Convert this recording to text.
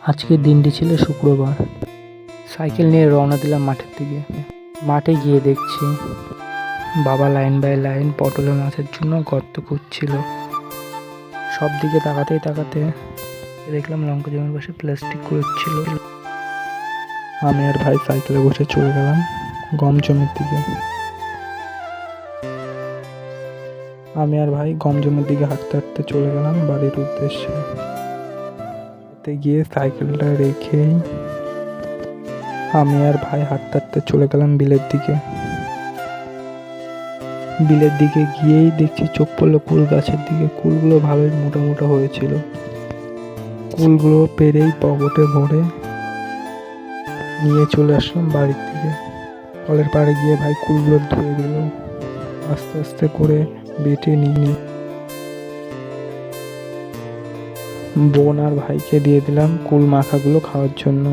আজকের দিনটি ছিল শুক্রবার। সাইকেল নিয়ে রওনা দিলাম মাঠের দিকে। মাঠে গিয়ে দেখছি বাবা লাইন বাই লাইন পটলের মাছের জন্য গর্ত করছিল। সব দিকে তাকাতে দেখলাম লঙ্কা জমির পাশে প্লাস্টিক কুড়োচ্ছিল। আমি আর ভাই সাইকেলে বসে চলে গেলাম গম জমির দিকে। হাঁটতে হাঁটতে চলে গেলাম বাড়ির উদ্দেশ্যে। গিয়ে সাইকেলটা রেখেই আমি আর ভাই হাঁটতে হাঁটতে চলে গেলাম বিলের দিকে গিয়েই দেখছি চোখ পড়লো কুল গাছের দিকে। কুলগুলো ভালোই মোটা মোটা হয়েছিল। কুলগুলো পেরেই পকেটে ভরে নিয়ে চলে আসলাম বাড়ির দিকে। কলের পাড়ে গিয়ে ভাই কুলগুলো ধুয়ে দিল। আস্তে আস্তে করে বেটে নিয়ে বোন আর ভাইকে দিয়ে দিলাম কুল মাখাগুলো খাওয়ার জন্য।